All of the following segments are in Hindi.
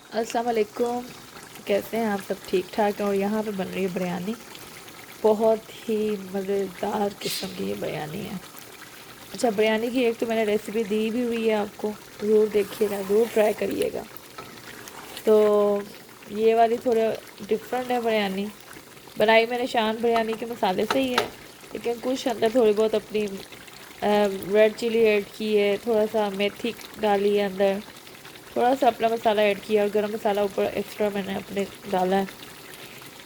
अस्सलाम वालेकुम। कैसे हैं आप सब? ठीक ठाक हैं। और यहाँ पे बन रही है बिरयानी। बहुत ही मज़ेदार किस्म की ये बिरयानी है। अच्छा, बिरयानी की एक तो मैंने रेसिपी दी भी हुई है आपको, ज़रूर देखिएगा, ज़रूर ट्राई करिएगा। तो ये वाली थोड़े डिफरेंट है बिरयानी। बनाई मैंने शान बिरयानी के मसाले से ही है, लेकिन कुछ अंदर थोड़ी बहुत अपनी रेड चिली ऐड की है, थोड़ा सा मेथी डाली है अंदर, थोड़ा सा अपना मसाला ऐड किया और गरम मसाला ऊपर एक्स्ट्रा मैंने अपने डाला है।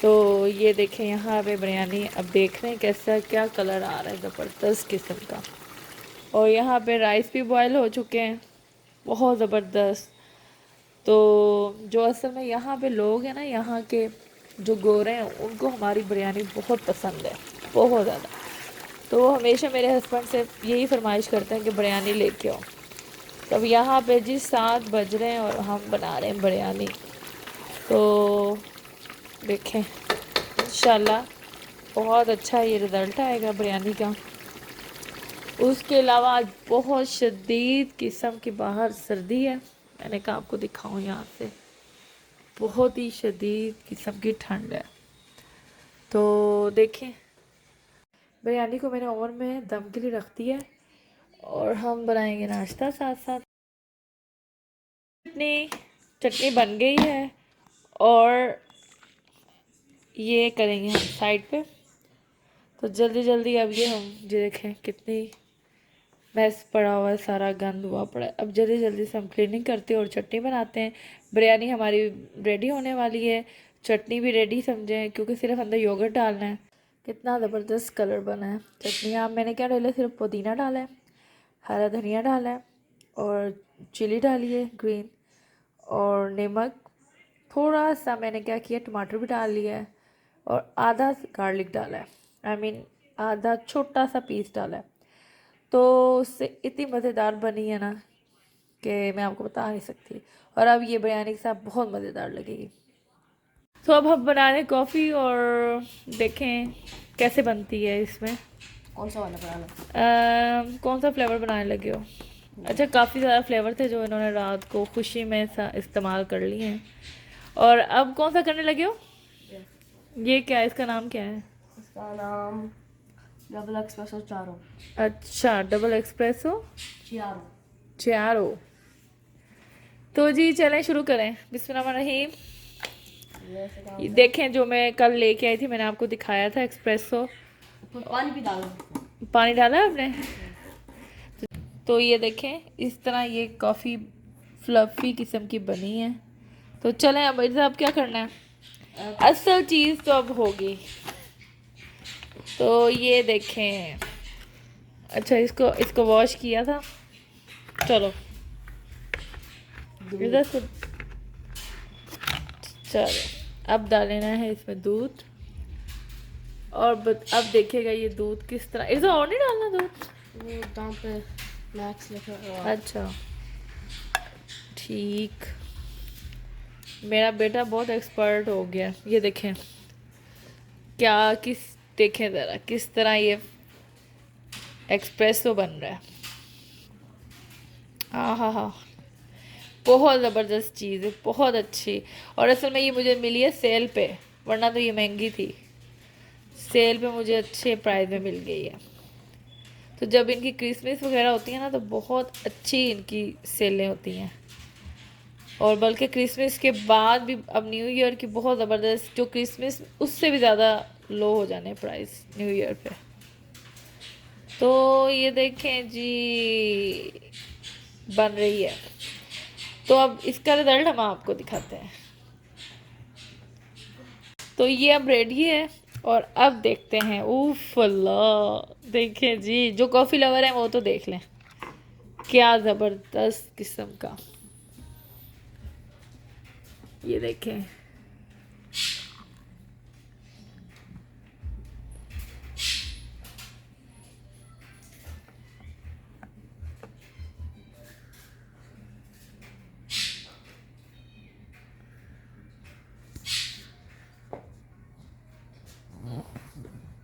तो ये देखें यहाँ पे बिरयानी, अब देख रहे हैं कैसा क्या कलर आ रहा है, ज़बरदस्त किस्म का। और यहाँ पे राइस भी बॉयल हो चुके हैं, बहुत ज़बरदस्त। तो जो असल में यहाँ पे लोग हैं ना, यहाँ के जो गोरे हैं, उनको हमारी बिरयानी बहुत पसंद है, बहुत ज़्यादा। तो वो हमेशा मेरे हस्बैंड से यही फरमाइश करते हैं कि बिरयानी लेके आओ। तब यहाँ पे जी 7 बज रहे हैं और हम बना रहे हैं बिरयानी। तो देखें, इंशाल्लाह बहुत अच्छा ये रिज़ल्ट आएगा बिरयानी का। उसके अलावा आज बहुत शदीद किस्म की बाहर सर्दी है। मैंने कहा आपको दिखाऊं, यहाँ से बहुत ही शदीद किस्म की ठंड है। तो देखें, बिरयानी को मैंने ओवन में दम के लिए रख दिया है और हम बनाएंगे नाश्ता साथ साथ। चटनी चटनी बन गई है और ये करेंगे हम साइड पे। तो जल्दी जल्दी अब ये हम जो देखें कितनी मैस पड़ा हुआ है, सारा गंद हुआ पड़ा है। अब जल्दी जल्दी से हम क्लीनिंग करते हैं और चटनी बनाते हैं। बिरयानी हमारी रेडी होने वाली है, चटनी भी रेडी समझें, क्योंकि सिर्फ अंदर योगर्ट डालना है। कितना ज़बरदस्त कलर बना है चटनी। आप मैंने क्या डाला, सिर्फ पुदीना डाला है, हरा धनिया डाला है और चिली डाली है ग्रीन, और नमक, थोड़ा सा मैंने क्या किया, टमाटर भी डाल लिया है और आधा गार्लिक डाला है। आई मीन आधा छोटा सा पीस डाला है। तो उससे इतनी मज़ेदार बनी है ना कि मैं आपको बता नहीं सकती। और अब ये बिरयानी के साथ बहुत मज़ेदार लगेगी। तो अब हम बना रहे कॉफ़ी और देखें कैसे बनती है इसमें। कौन सा वाला बनाना? कौन सा फ्लेवर बनाने लगे हो? अच्छा, काफ़ी ज़्यादा फ्लेवर थे जो इन्होंने रात को खुशी में इस्तेमाल कर लिए हैं। और अब कौन सा करने लगे हो? ये क्या है, इसका नाम क्या है? इसका नाम डबल एक्सप्रेसो चारो। अच्छा, डबल एक्सप्रेसो चियारो। चारो। तो जी चलें शुरू करें। बिस्मिल्लाहिर्रहमानिर्रहीम। ये ऐसे काम ये है। देखें, जो मैं कल लेके आई थी, मैंने आपको दिखाया था एक्सप्रेसो। ऊपर पानी भी डालो। पानी डाला है आपने? तो ये देखें, इस तरह ये कॉफ़ी फ्लफ़ी किस्म की बनी है। तो चलें अब इधर अब क्या करना है, असल चीज़ तो अब होगी। तो ये देखें, अच्छा इसको इसको वॉश किया था। चलो इधर से, चलो अब डालना है इसमें दूध। और अब देखिएगा ये दूध किस तरह, इसे और नहीं डालना दूध। वो दाम पे मैक्स लिखा हुआ। अच्छा ठीक, मेरा बेटा बहुत एक्सपर्ट हो गया। ये देखें क्या, किस, देखें ज़रा किस तरह ये एक्सप्रेसो बन रहा है। हाँ हाँ हाँ, बहुत ज़बरदस्त चीज़ है, बहुत अच्छी। और असल में ये मुझे मिली है सेल पे, वरना तो ये महंगी थी। सेल पे मुझे अच्छे प्राइस में मिल गई है। तो जब इनकी क्रिसमस वगैरह होती है ना, तो बहुत अच्छी इनकी सेलें होती हैं। और बल्कि क्रिसमस के बाद भी अब न्यू ईयर की बहुत ज़बरदस्त, जो क्रिसमस उससे भी ज़्यादा लो हो जाने प्राइस न्यू ईयर पे। तो ये देखें जी बन रही है। तो अब इसका रिज़ल्ट हम आपको दिखाते हैं। तो ये अब रेडी है और अब देखते हैं। उफ अल्लाह, देखें जी, जो कॉफ़ी लवर है वो तो देख लें, क्या ज़बरदस्त किस्म का। ये देखें,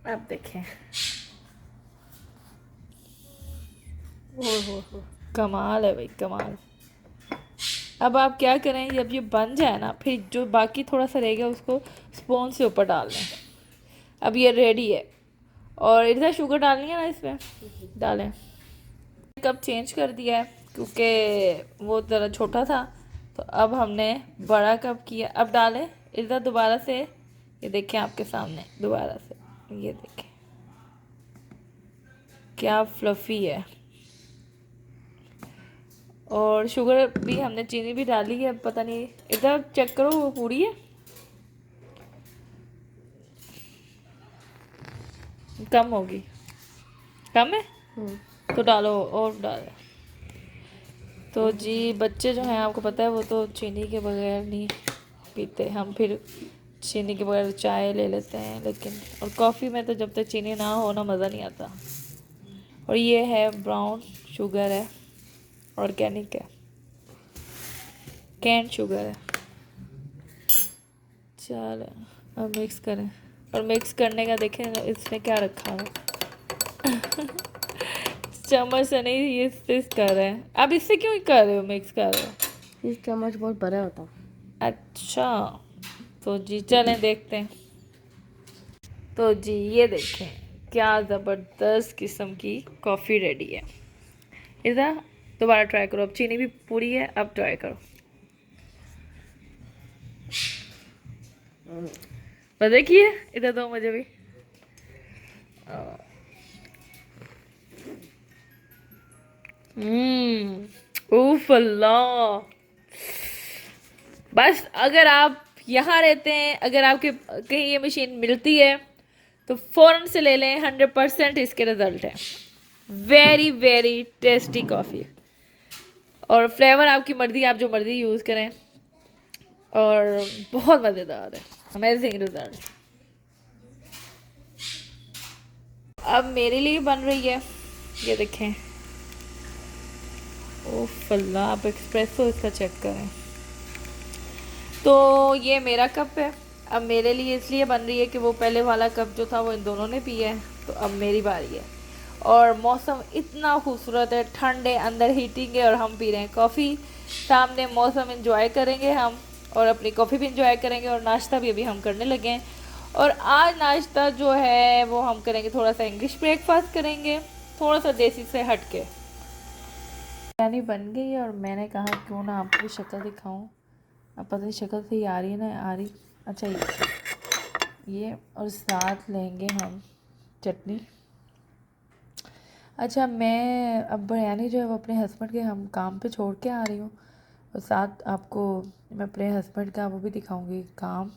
अब देखें, ओ हो, कमाल है भाई, कमाल। अब आप क्या करें, जब ये बन जाए ना, फिर जो बाकी थोड़ा सा रह गया उसको स्पून से ऊपर डाल दें। अब ये रेडी है। और इधर शुगर डालनी है ना, इसमें डालें। कप चेंज कर दिया है क्योंकि वो ज़रा छोटा था, तो अब हमने बड़ा कप किया। अब डालें इधर दोबारा से, ये देखें आपके सामने दोबारा से, ये देखें क्या फ्लफ़ी है। और शुगर भी हमने, चीनी भी डाली है। पता नहीं, इधर चेक करो वो पूरी है, कम होगी, कम है तो डालो और डालो। तो जी बच्चे जो हैं आपको पता है वो तो चीनी के बगैर नहीं पीते, हम फिर चीनी के बगैर चाय ले लेते हैं, लेकिन और कॉफ़ी में तो जब तक चीनी ना हो ना मज़ा नहीं आता। और ये है ब्राउन शुगर है, ऑर्गेनिक है, कैन शुगर है। चलो अब मिक्स करें, और मिक्स करने का देखें इसने क्या रखा है चम्मच से नहीं, ये इस कर रहे हैं। अब इससे क्यों कर रहे हो, मिक्स कर रहे हो? ये चम्मच बहुत बड़ा होता। अच्छा, तो जी चलें देखते हैं। तो जी ये देखें क्या ज़बरदस्त किस्म की कॉफ़ी रेडी है। इधर दोबारा ट्राई करो, अब चीनी भी पूरी है, अब ट्राई करो। मज़े की है, इधर दो मुझे भी। उफ अल्लाह। बस अगर आप यहाँ रहते हैं, अगर आपके कहीं ये मशीन मिलती है तो फ़ौरन से ले लें, 100% इसके रिज़ल्ट है। वेरी वेरी टेस्टी कॉफ़ी, और फ्लेवर आपकी मर्ज़ी, आप जो मर्ज़ी यूज़ करें, और बहुत मज़ेदार है, अमेजिंग रिज़ल्ट। अब मेरे लिए बन रही है, ये देखें। ओह अल्लाह, आप एक्सप्रेसो इसका चेक करें। तो ये मेरा कप है, अब मेरे लिए इसलिए बन रही है कि वो पहले वाला कप जो था वो इन दोनों ने पिया है, तो अब मेरी बारी है। और मौसम इतना खूबसूरत है, ठंड है, अंदर हीटिंग है, और हम पी रहे हैं कॉफ़ी। सामने मौसम इंजॉय करेंगे हम, और अपनी कॉफ़ी भी इंजॉय करेंगे, और नाश्ता भी अभी हम करने लगे हैं। और आज नाश्ता जो है वो हम करेंगे, थोड़ा सा इंग्लिश ब्रेकफास्ट करेंगे, थोड़ा सा देसी से हट के। बिरयानी बन गई है, और मैंने कहा क्यों ना आपको शक्ल दिखाऊं। अब पता नहीं शक्ल से ही आ रही है ना, आ रही। अच्छा ये और साथ लेंगे हम चटनी। अच्छा, मैं अब बिरयानी जो है वो अपने हस्बैंड के हम काम पे छोड़ के आ रही हूँ, और साथ आपको मैं अपने हस्बैंड का वो भी दिखाऊंगी काम,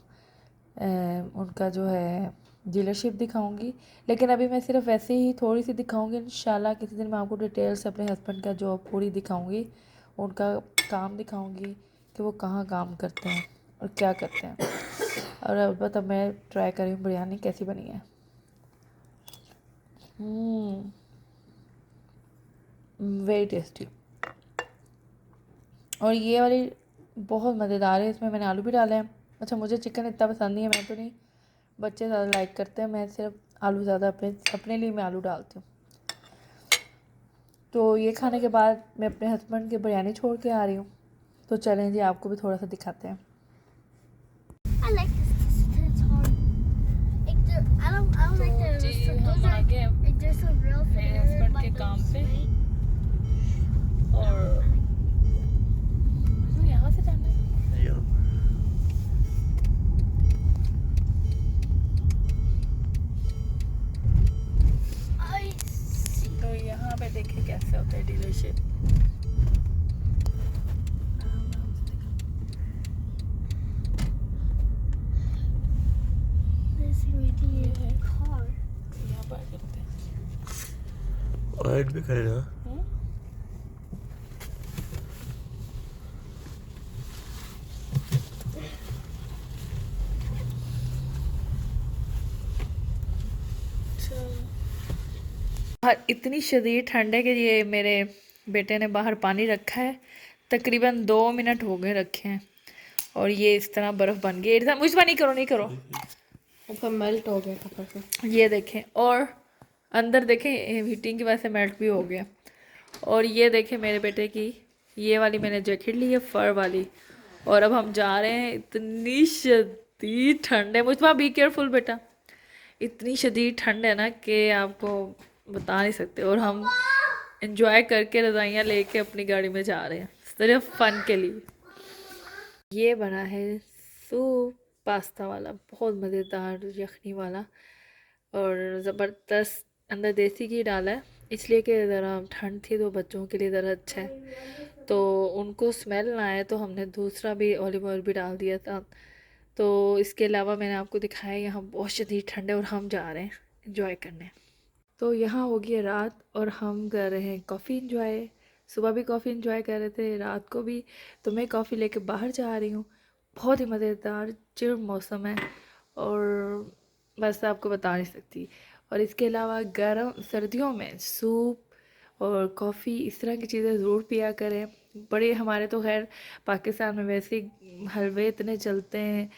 उनका जो है डीलरशिप दिखाऊंगी। लेकिन अभी मैं सिर्फ वैसे ही थोड़ी सी दिखाऊंगी, इंशाल्लाह किसी दिन मैं आपको डिटेल से अपने हस्बैंड का जॉब पूरी दिखाऊंगी, उनका काम दिखाऊंगी कि वो कहाँ काम करते हैं और क्या करते हैं। और अलबत्ता मैं ट्राई कर रही हूँ बिरयानी कैसी बनी है। Very tasty. और ये वाली बहुत मज़ेदार है, इसमें मैंने आलू भी डाले हैं। अच्छा, मुझे चिकन इतना पसंद नहीं है, मैं तो नहीं, बच्चे ज़्यादा लाइक करते हैं, मैं सिर्फ आलू ज़्यादा अपने लिए मैं आलू डालती हूँ। तो ये खाने के बाद मैं अपने हस्बैंड की बिरयानी छोड़ के आ रही हूँ, तो चलें जी आपको भी थोड़ा सा दिखाते हैं। I like this because it's hard. I don't like the हम आ गए like there's some real मेरे हस्बैंड के काम पे, और यहाँ से जाना है। तो यहाँ पे देखिए कैसे होता है dealership. This really is a car. यहाँ पर करते हैं। वाइट भी करेगा। बाहर इतनी शदीद ठंड है कि ये मेरे बेटे ने बाहर पानी रखा है, तकरीबन 2 मिनट हो गए रखे हैं, और ये इस तरह बर्फ़ बन गई। एकदम मुझ पर नहीं करो, नहीं करो। ऊपर मेल्ट हो गया कपड़े से। ये देखें, और अंदर देखें हीटिंग की वजह से मेल्ट भी हो गया। और ये देखें मेरे बेटे की ये वाली मैंने जैकेट ली है फर वाली, और अब हम जा रहे हैं। इतनी शदीद ठंड है, मुझे बी केयरफुल बेटा, इतनी शदीद ठंड है ना कि आपको बता नहीं सकते। और हम इंजॉय करके रज़ाइयाँ लेके अपनी गाड़ी में जा रहे हैं सिर्फ फ़न के लिए। ये बना है सूप पास्ता वाला, बहुत मज़ेदार यखनी वाला, और ज़बरदस्त अंदर देसी घी डाला है, इसलिए कि ज़रा ठंड थी तो बच्चों के लिए ज़रा अच्छा है, तो उनको स्मेल ना आए तो हमने दूसरा भी ऑलिव ऑयल भी डाल दिया था। तो इसके अलावा मैंने आपको दिखाया यहाँ बहुत शदीद ठंड है और हम जा रहे हैं इंजॉय करने। तो यहाँ हो गई रात और हम कर रहे हैं कॉफ़ी इंजॉय। सुबह भी कॉफ़ी इंजॉय कर रहे थे, रात को भी। तो मैं कॉफ़ी लेके बाहर जा रही हूँ। बहुत ही मज़ेदार चिल मौसम है और बस आपको बता नहीं सकती। और इसके अलावा गर्म सर्दियों में सूप और कॉफ़ी इस तरह की चीज़ें ज़रूर पिया करें। बड़े हमारे तो खैर पाकिस्तान में वैसे ही हलवे इतने चलते हैं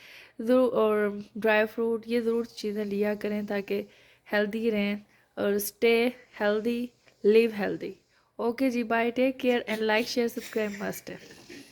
ज़रूर, और ड्राई फ्रूट ये ज़रूर चीज़ें लिया करें ताकि हेल्दी रहें और stay healthy live healthy. Okay जी, bye, take care and like share subscribe must है।